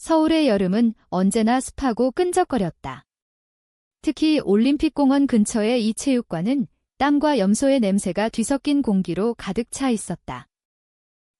서울의 여름은 언제나 습하고 끈적거렸다. 특히 올림픽공원 근처의 이 체육관은 땀과 염소의 냄새가 뒤섞인 공기로 가득 차 있었다.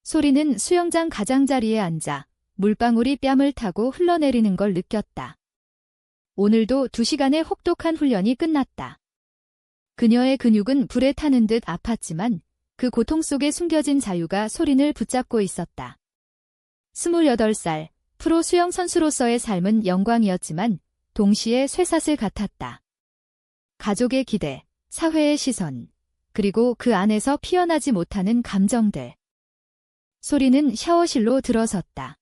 소리는 수영장 가장자리에 앉아 물방울이 뺨을 타고 흘러내리는 걸 느꼈다. 오늘도 2시간의 혹독한 훈련이 끝났다. 그녀의 근육은 불에 타는 듯 아팠지만 그 고통 속에 숨겨진 자유가 소린을 붙잡고 있었다. 28살, 프로 수영 선수로서의 삶은 영광이었지만 동시에 쇠사슬 같았다. 가족의 기대, 사회의 시선, 그리고 그 안에서 피어나지 못하는 감정들. 소리는 샤워실로 들어섰다.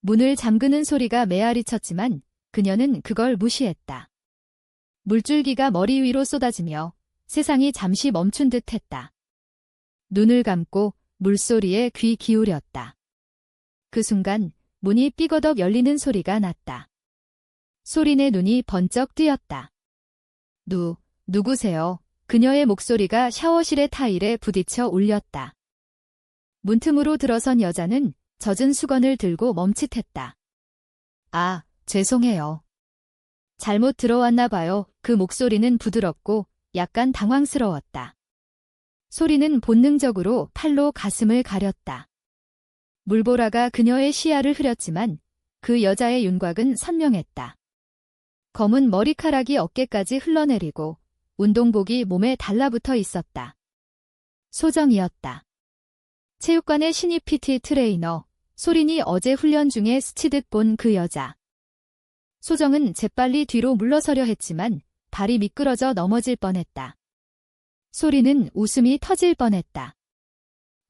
문을 잠그는 소리가 메아리 쳤지만 그녀는 그걸 무시했다. 물줄기가 머리 위로 쏟아지며 세상이 잠시 멈춘 듯 했다. 눈을 감고 물소리에 귀 기울였다. 그 순간 문이 삐거덕 열리는 소리가 났다. 소린의 눈이 번쩍 뜨였다. 누구세요? 그녀의 목소리가 샤워실의 타일에 부딪혀 울렸다. 문틈으로 들어선 여자는 젖은 수건을 들고 멈칫했다. 아, 죄송해요. 잘못 들어왔나 봐요. 그 목소리는 부드럽고 약간 당황스러웠다. 소리는 본능적으로 팔로 가슴을 가렸다. 물보라가 그녀의 시야를 흐렸지만 그 여자의 윤곽은 선명했다. 검은 머리카락이 어깨까지 흘러내리고 운동복이 몸에 달라붙어 있었다. 소정이었다. 체육관의 신입 PT 트레이너, 소린이 어제 훈련 중에 스치듯 본 그 여자. 소정은 재빨리 뒤로 물러서려 했지만 발이 미끄러져 넘어질 뻔했다. 소리는 웃음이 터질 뻔했다.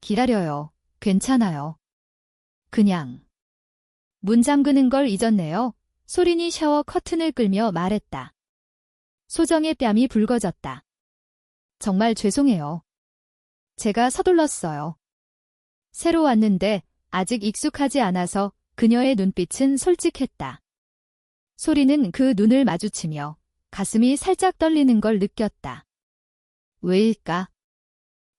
기다려요. 괜찮아요. 그냥. 문 잠그는 걸 잊었네요. 소린이 샤워 커튼을 끌며 말했다. 소정의 뺨이 붉어졌다. 정말 죄송해요. 제가 서둘렀어요. 새로 왔는데 아직 익숙하지 않아서 그녀의 눈빛은 솔직했다. 소리는 그 눈을 마주치며 가슴이 살짝 떨리는 걸 느꼈다. 왜일까?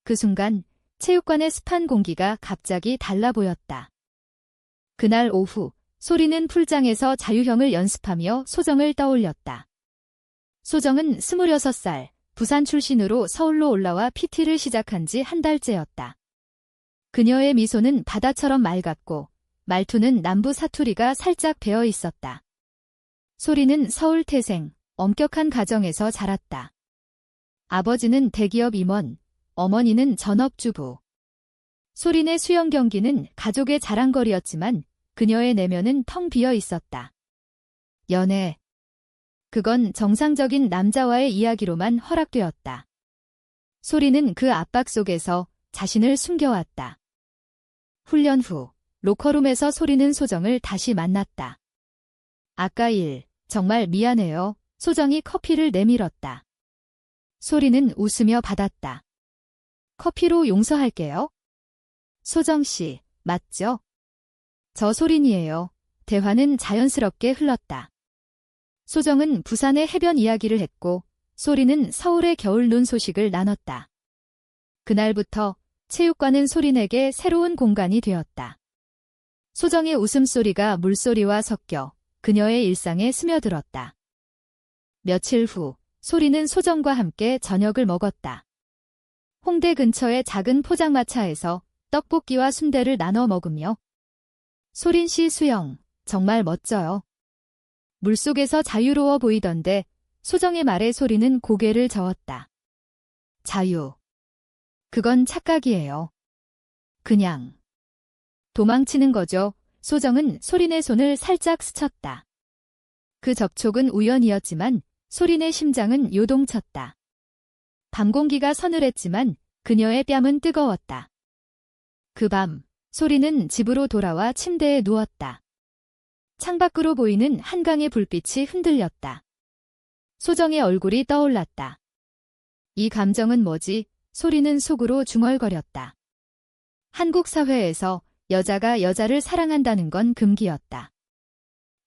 그 순간 체육관의 습한 공기가 갑자기 달라 보였다. 그날 오후 소리는 풀장에서 자유형을 연습하며 소정을 떠올렸다. 소정은 26살, 부산 출신으로 서울로 올라와 PT를 시작한 지 한 달째였다. 그녀의 미소는 바다처럼 맑았고 말투는 남부 사투리가 살짝 배어 있었다. 소리는 서울 태생, 엄격한 가정에서 자랐다. 아버지는 대기업 임원, 어머니는 전업주부. 소린의 수영 경기는 가족의 자랑거리였지만 그녀의 내면은 텅 비어 있었다. 연애. 그건 정상적인 남자와의 이야기로만 허락되었다. 소리는 그 압박 속에서 자신을 숨겨왔다. 훈련 후 로커룸에서 소리는 소정을 다시 만났다. 아까 정말 미안해요. 소정이 커피를 내밀었다. 소리는 웃으며 받았다. 커피로 용서할게요. 소정 씨, 맞죠? 저 소린이에요. 대화는 자연스럽게 흘렀다. 소정은 부산의 해변 이야기를 했고 소리는 서울의 겨울 눈 소식을 나눴다. 그날부터 체육관은 소린에게 새로운 공간이 되었다. 소정의 웃음소리가 물소리와 섞여 그녀의 일상에 스며들었다. 며칠 후 소리는 소정과 함께 저녁을 먹었다. 홍대 근처의 작은 포장마차에서 떡볶이와 순대를 나눠 먹으며 소린 씨 수영 정말 멋져요. 물속에서 자유로워 보이던데 소정의 말에 소리는 고개를 저었다. 자유. 그건 착각이에요. 그냥 도망치는 거죠. 소정은 소린의 손을 살짝 스쳤다. 그 접촉은 우연이었지만 소린의 심장은 요동쳤다. 밤 공기가 서늘했지만 그녀의 뺨은 뜨거웠다. 그 밤 소리는 집으로 돌아와 침대에 누웠다. 창밖으로 보이는 한강의 불빛이 흔들렸다. 소정의 얼굴이 떠올랐다. 이 감정은 뭐지? 소리는 속으로 중얼거렸다. 한국 사회에서 여자가 여자를 사랑한다는 건 금기였다.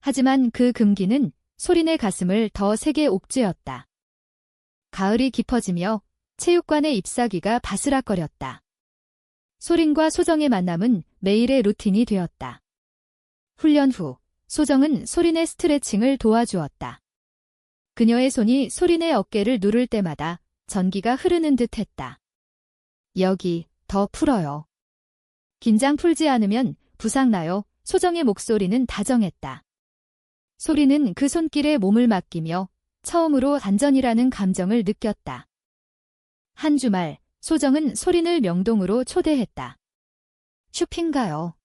하지만 그 금기는 소린의 가슴을 더 세게 옥죄었다. 가을이 깊어지며 체육관의 잎사귀가 바스락거렸다. 소린과 소정의 만남은 매일의 루틴이 되었다. 훈련 후 소정은 소린의 스트레칭을 도와주었다. 그녀의 손이 소린의 어깨를 누를 때마다 전기가 흐르는 듯 했다. 여기, 더 풀어요. 긴장 풀지 않으면 부상 나요. 소정의 목소리는 다정했다. 소린은 그 손길에 몸을 맡기며 처음으로 안전이라는 감정을 느꼈다. 한 주말, 소정은 소린을 명동으로 초대했다. 쇼핑가요.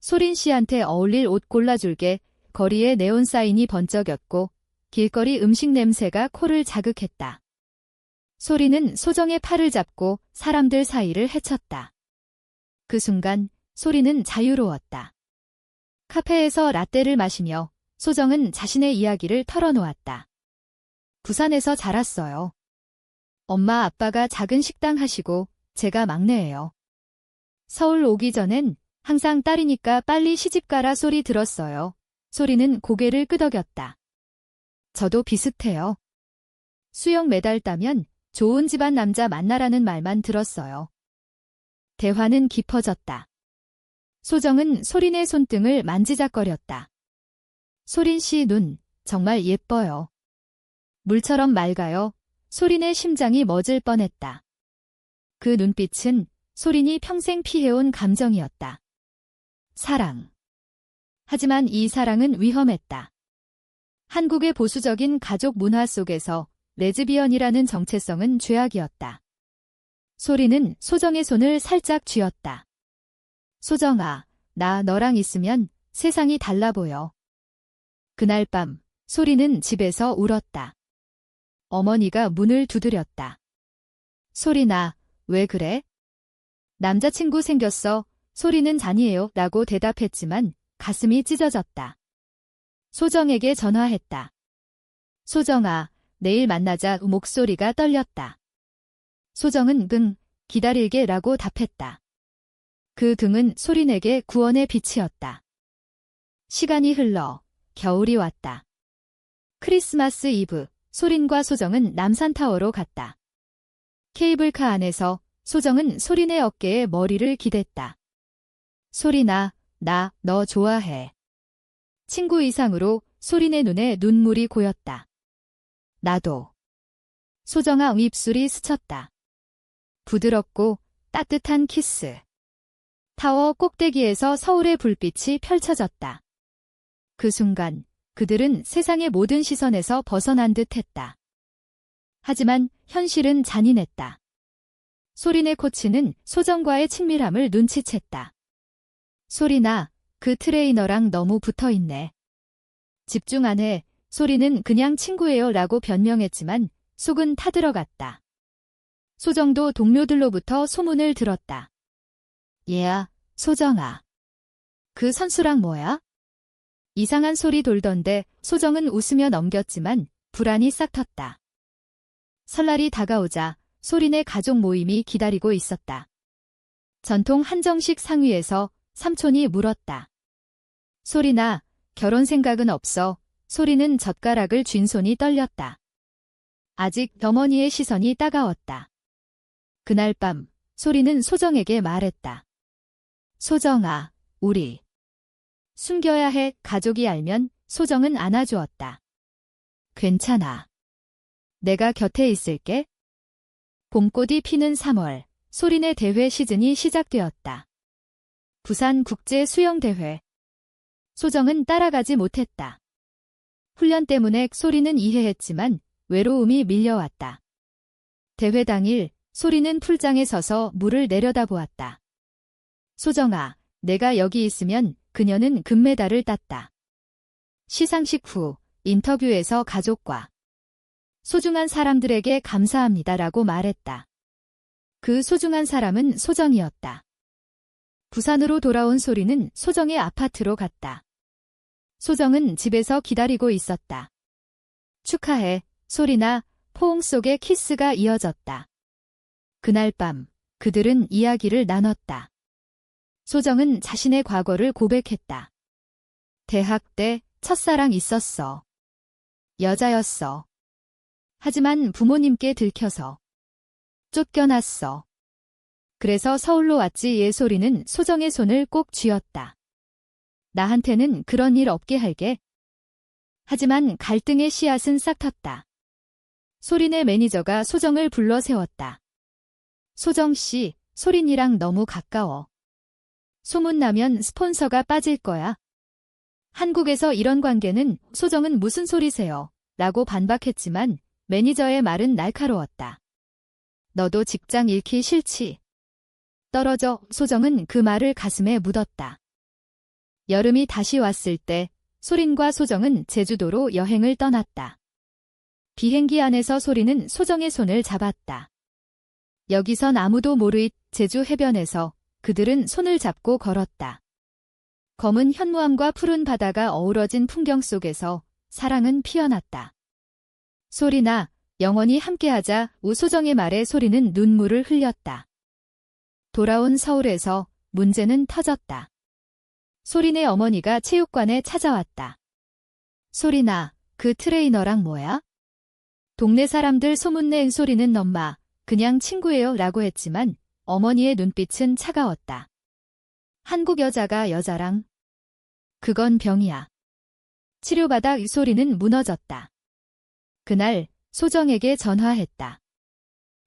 소린 씨한테 어울릴 옷 골라줄게. 거리에 네온 사인이 번쩍였고 길거리 음식 냄새가 코를 자극했다. 소린은 소정의 팔을 잡고 사람들 사이를 헤쳤다. 그 순간 소리는 자유로웠다. 카페에서 라떼를 마시며 소정은 자신의 이야기를 털어놓았다. 부산에서 자랐어요. 엄마 아빠가 작은 식당 하시고 제가 막내예요. 서울 오기 전엔 항상 딸이니까 빨리 시집가라 소리 들었어요. 소리는 고개를 끄덕였다. 저도 비슷해요. 수영 메달 따면 좋은 집안 남자 만나라는 말만 들었어요. 대화는 깊어졌다. 소정은 소린의 손등을 만지작거렸다. 소린 씨 눈, 정말 예뻐요. 물처럼 맑아요. 소린의 심장이 멎을 뻔했다. 그 눈빛은 소린이 평생 피해온 감정이었다. 사랑. 하지만 이 사랑은 위험했다. 한국의 보수적인 가족 문화 속에서 레즈비언이라는 정체성은 죄악이었다. 소리는 소정의 손을 살짝 쥐었다. 소정아, 나 너랑 있으면 세상이 달라 보여. 그날 밤, 소리는 집에서 울었다. 어머니가 문을 두드렸다. 소리나, 왜 그래? 남자친구 생겼어. 소리는 잔이에요. 라고 대답했지만 가슴이 찢어졌다. 소정에게 전화했다. 소정아, 내일 만나자. 목소리가 떨렸다. 소정은 기다릴게 라고 답했다. 그 등은 소린에게 구원의 빛이었다. 시간이 흘러 겨울이 왔다. 크리스마스 이브, 소린과 소정은 남산타워로 갔다. 케이블카 안에서 소정은 소린의 어깨에 머리를 기댔다. 소린아, 나 너 좋아해. 친구 이상으로 소린의 눈에 눈물이 고였다. 나도. 소정아 입술이 스쳤다. 부드럽고 따뜻한 키스. 타워 꼭대기에서 서울의 불빛이 펼쳐졌다. 그 순간 그들은 세상의 모든 시선에서 벗어난 듯 했다. 하지만 현실은 잔인했다. 소린의 코치는 소정과의 친밀함을 눈치챘다. 소린아, 그 트레이너랑 너무 붙어있네. 집중 안 해. 소리는 그냥 친구예요 라고 변명했지만 속은 타들어갔다. 소정도 동료들로부터 소문을 들었다. 얘야, 소정아. 그 선수랑 뭐야? 이상한 소리 돌던데 소정은 웃으며 넘겼지만 불안이 싹 텄다. 설날이 다가오자 소린의 가족 모임이 기다리고 있었다. 전통 한정식 상위에서 삼촌이 물었다. 소린아, 결혼 생각은 없어. 소리는 젓가락을 쥔 손이 떨렸다. 아직 어머니의 시선이 따가웠다. 그날 밤 소리는 소정에게 말했다. 소정아, 우리 숨겨야 해. 가족이 알면 소정은 안아주었다. 괜찮아. 내가 곁에 있을게. 봄꽃이 피는 3월, 소린의 대회 시즌이 시작되었다. 부산 국제수영대회. 소정은 따라가지 못했다. 훈련 때문에 소리는 이해했지만 외로움이 밀려왔다. 대회 당일 소리는 풀장에 서서 물을 내려다보았다. 소정아, 내가 여기 있으면 그녀는 금메달을 땄다. 시상식 후 인터뷰에서 가족과 소중한 사람들에게 감사합니다라고 말했다. 그 소중한 사람은 소정이었다. 부산으로 돌아온 소리는 소정의 아파트로 갔다. 소정은 집에서 기다리고 있었다. 축하해, 소리나. 포옹 속에 키스가 이어졌다. 그날 밤 그들은 이야기를 나눴다. 소정은 자신의 과거를 고백했다. 대학 때 첫사랑 있었어. 여자였어. 하지만 부모님께 들켜서 쫓겨났어. 그래서 서울로 왔지. 소리는 소정의 손을 꼭 쥐었다. 나한테는 그런 일 없게 할게. 하지만 갈등의 씨앗은 싹 텄다. 소린의 매니저가 소정을 불러 세웠다. 소정 씨, 소린이랑 너무 가까워. 소문나면 스폰서가 빠질 거야. 한국에서 이런 관계는 소정은 무슨 소리세요? 라고 반박했지만 매니저의 말은 날카로웠다. 너도 직장 잃기 싫지? 떨어져. 소정은 그 말을 가슴에 묻었다. 여름이 다시 왔을 때 소린과 소정은 제주도로 여행을 떠났다. 비행기 안에서 소린은 소정의 손을 잡았다. 여기선 아무도 모르잇 제주 해변에서 그들은 손을 잡고 걸었다. 검은 현무암과 푸른 바다가 어우러진 풍경 속에서 사랑은 피어났다. 소린아, 영원히 함께하자. 우소정의 말에 소리는 눈물을 흘렸다. 돌아온 서울에서 문제는 터졌다. 소린의 어머니가 체육관에 찾아왔다. 소린아, 그 트레이너랑 뭐야? 동네 사람들 소문낸 소리는 엄마, 그냥 친구예요 라고 했지만 어머니의 눈빛은 차가웠다. 한국 여자가 여자랑? 그건 병이야. 치료받아. 소리는 무너졌다. 그날 소정에게 전화했다.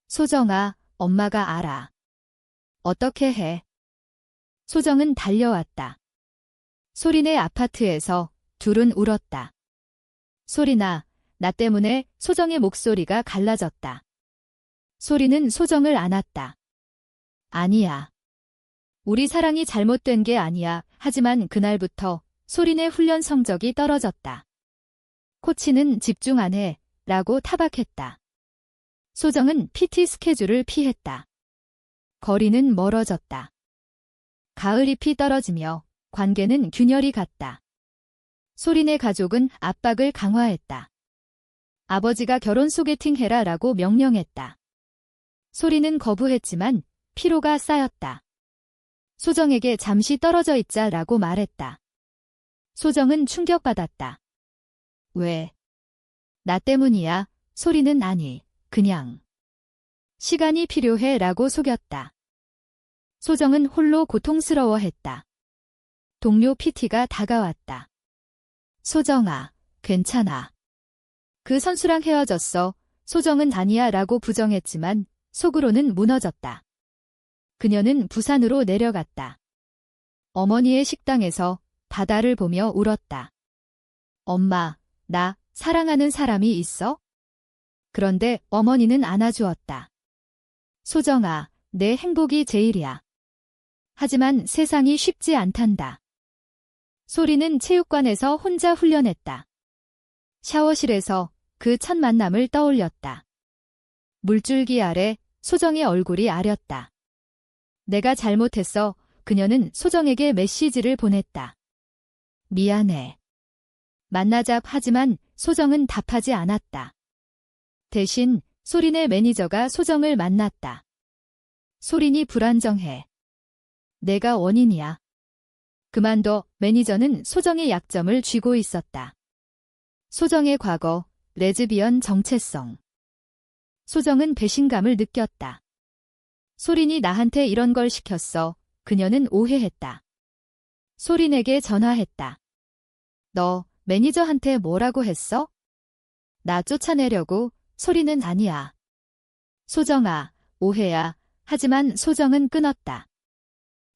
소정아, 엄마가 알아. 어떻게 해? 소정은 달려왔다. 소린의 아파트에서 둘은 울었다. 소린아, 나 때문에. 소정의 목소리가 갈라졌다. 소리는 소정을 안았다. 아니야. 우리 사랑이 잘못된 게 아니야. 하지만 그날부터 소린의 훈련 성적이 떨어졌다. 코치는 집중 안 해. 라고 타박했다. 소정은 PT 스케줄을 피했다. 거리는 멀어졌다. 가을 잎이 떨어지며 관계는 균열이 갔다. 소린의 가족은 압박을 강화했다. 아버지가 결혼 소개팅 해라 라고 명령했다. 소리는 거부했지만 피로가 쌓였다. 소정에게 잠시 떨어져 있자 라고 말했다. 소정은 충격받았다. 왜? 나 때문이야. 소리는 아니, 그냥. 시간이 필요해 라고 속였다. 소정은 홀로 고통스러워했다. 동료 PT가 다가왔다. 소정아, 괜찮아. 그 선수랑 헤어졌어. 소정은 아니야 라고 부정했지만 속으로는 무너졌다. 그녀는 부산으로 내려갔다. 어머니의 식당에서 바다를 보며 울었다. 엄마, 나 사랑하는 사람이 있어? 그런데 어머니는 안아주었다. 소정아, 내 행복이 제일이야. 하지만 세상이 쉽지 않단다. 소리는 체육관에서 혼자 훈련했다. 샤워실에서 그 첫 만남을 떠올렸다. 물줄기 아래 소정의 얼굴이 아렸다. 내가 잘못했어. 그녀는 소정에게 메시지를 보냈다. 미안해. 만나자. 하지만 소정은 답하지 않았다. 대신 소린의 매니저가 소정을 만났다. 소린이 불안정해. 내가 원인이야. 그만둬. 매니저는 소정의 약점을 쥐고 있었다. 소정의 과거, 레즈비언 정체성. 소정은 배신감을 느꼈다. 소린이 나한테 이런 걸 시켰어. 그녀는 오해했다. 소린에게 전화했다. 너 매니저한테 뭐라고 했어? 나 쫓아내려고. 소리는 아니야. 소정아, 오해야. 하지만 소정은 끊었다.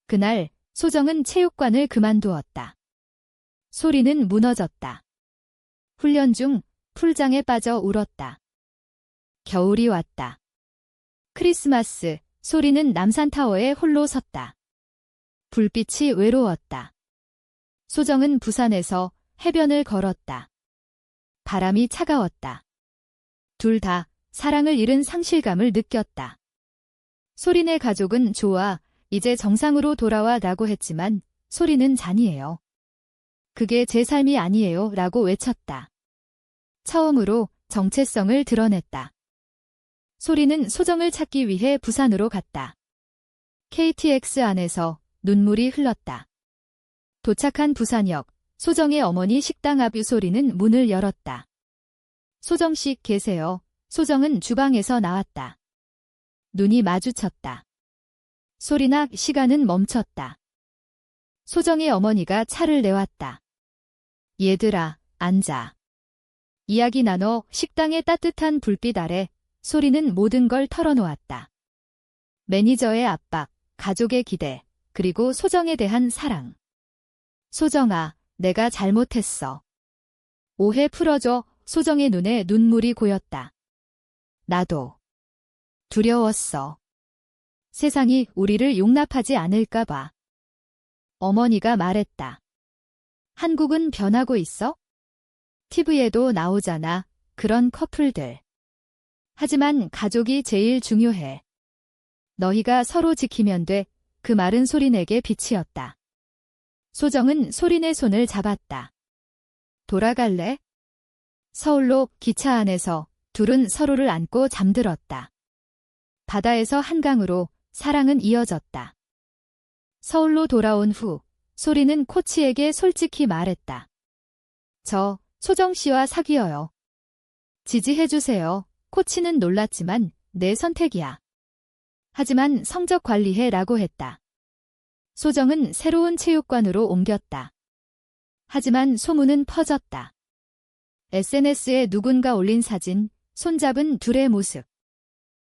그날 소정은 체육관을 그만두었다. 소리는 무너졌다. 훈련 중 풀장에 빠져 울었다. 겨울이 왔다. 크리스마스. 소리는 남산타워에 홀로 섰다. 불빛이 외로웠다. 소정은 부산에서 해변을 걸었다. 바람이 차가웠다. 둘 다 사랑을 잃은 상실감을 느꼈다. 소린의 가족은 좋아, 이제 정상으로 돌아와 라고 했지만 소리는 잔이에요. 그게 제 삶이 아니에요 라고 외쳤다. 처음으로 정체성을 드러냈다. 소리는 소정을 찾기 위해 부산으로 갔다. KTX 안에서 눈물이 흘렀다. 도착한 부산역, 소정의 어머니 식당 앞. 소리는 문을 열었다. 소정씨 계세요. 소정은 주방에서 나왔다. 눈이 마주쳤다. 소리나. 시간은 멈췄다. 소정의 어머니가 차를 내왔다. 얘들아, 앉아. 이야기 나눠 식당의 따뜻한 불빛 아래 소리는 모든 걸 털어놓았다. 매니저의 압박, 가족의 기대, 그리고 소정에 대한 사랑. 소정아, 내가 잘못했어. 오해 풀어줘. 소정의 눈에 눈물이 고였다. 나도. 두려웠어. 세상이 우리를 용납하지 않을까 봐. 어머니가 말했다. 한국은 변하고 있어? TV에도 나오잖아. 그런 커플들. 하지만 가족이 제일 중요해. 너희가 서로 지키면 돼. 그 말은 소린에게 빛이었다. 소정은 소린의 손을 잡았다. 돌아갈래? 서울로 기차 안에서 둘은 서로를 안고 잠들었다. 바다에서 한강으로 사랑은 이어졌다. 서울로 돌아온 후 소리는 코치에게 솔직히 말했다. 저 소정 씨와 사귀어요. 지지해주세요. 코치는 놀랐지만 내 선택이야. 하지만 성적 관리해 라고 했다. 소정은 새로운 체육관으로 옮겼다. 하지만 소문은 퍼졌다. SNS에 누군가 올린 사진, 손잡은 둘의 모습.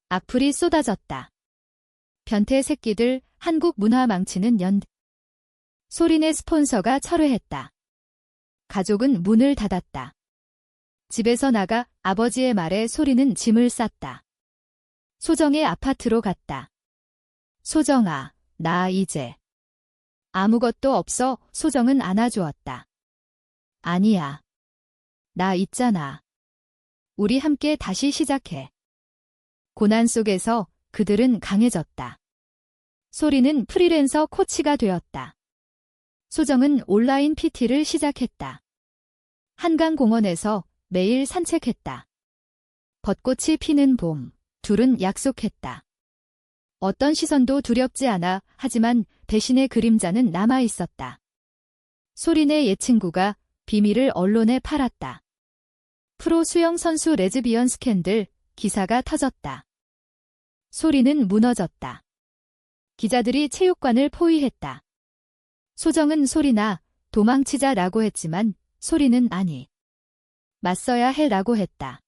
악플이 쏟아졌다. 변태 새끼들, 한국 문화 망치는 연대. 소린의 스폰서가 철회했다. 가족은 문을 닫았다. 집에서 나가 아버지의 말에 소리는 짐을 쌌다. 소정의 아파트로 갔다. 소정아, 나 이제 아무것도 없어. 소정은 안아주었다. 아니야. 나 있잖아. 우리 함께 다시 시작해. 고난 속에서 그들은 강해졌다. 소리는 프리랜서 코치가 되었다. 소정은 온라인 PT를 시작했다. 한강공원에서 매일 산책했다. 벚꽃이 피는 봄, 둘은 약속했다. 어떤 시선도 두렵지 않아. 하지만 배신의 그림자는 남아있었다. 소린의 옛 친구가 비밀을 언론에 팔았다. 프로 수영 선수 레즈비언 스캔들, 기사가 터졌다. 소리는 무너졌다. 기자들이 체육관을 포위했다. 소정은 소리나 도망치자라고 했지만 소리는 아니. 맞서야 해라고 했다.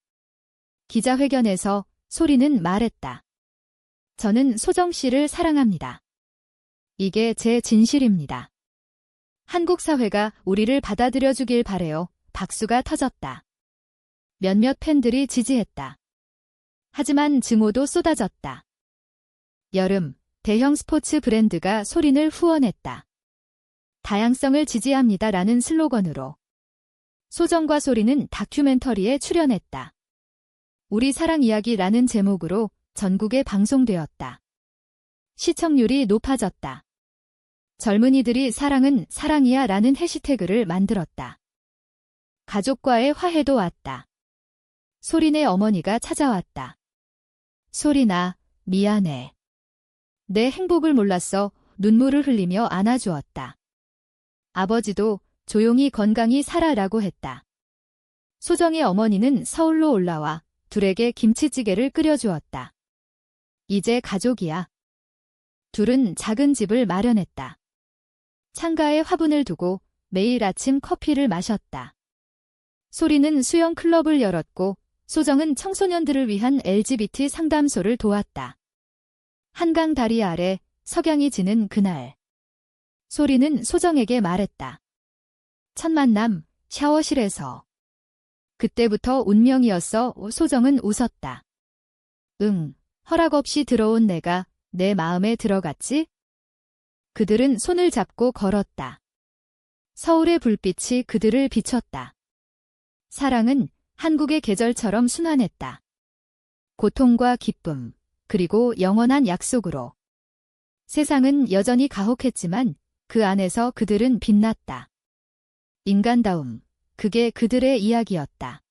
기자회견에서 소리는 말했다. 저는 소정 씨를 사랑합니다. 이게 제 진실입니다. 한국 사회가 우리를 받아들여주길 바래요. 박수가 터졌다. 몇몇 팬들이 지지했다. 하지만 증오도 쏟아졌다. 여름, 대형 스포츠 브랜드가 소린을 후원했다. 다양성을 지지합니다라는 슬로건으로. 소정과 소리는 다큐멘터리에 출연했다. 우리 사랑 이야기라는 제목으로 전국에 방송되었다. 시청률이 높아졌다. 젊은이들이 사랑은 사랑이야 라는 해시태그를 만들었다. 가족과의 화해도 왔다. 소린의 어머니가 찾아왔다. 소린아, 미안해. 내 행복을 몰랐어. 눈물을 흘리며 안아주었다. 아버지도 조용히 건강히 살아라고 했다. 소정의 어머니는 서울로 올라와 둘에게 김치찌개를 끓여주었다. 이제 가족이야. 둘은 작은 집을 마련했다. 창가에 화분을 두고 매일 아침 커피를 마셨다. 소리는 수영 클럽을 열었고 소정은 청소년들을 위한 LGBT 상담소를 도왔다. 한강 다리 아래 석양이 지는 그날. 소리는 소정에게 말했다. 첫 만남, 샤워실에서. 그때부터 운명이었어. 소정은 웃었다. 응, 허락 없이 들어온 내가 내 마음에 들어갔지? 그들은 손을 잡고 걸었다. 서울의 불빛이 그들을 비췄다. 사랑은 한국의 계절처럼 순환했다. 고통과 기쁨, 그리고 영원한 약속으로. 세상은 여전히 가혹했지만 그 안에서 그들은 빛났다. 인간다움, 그게 그들의 이야기였다.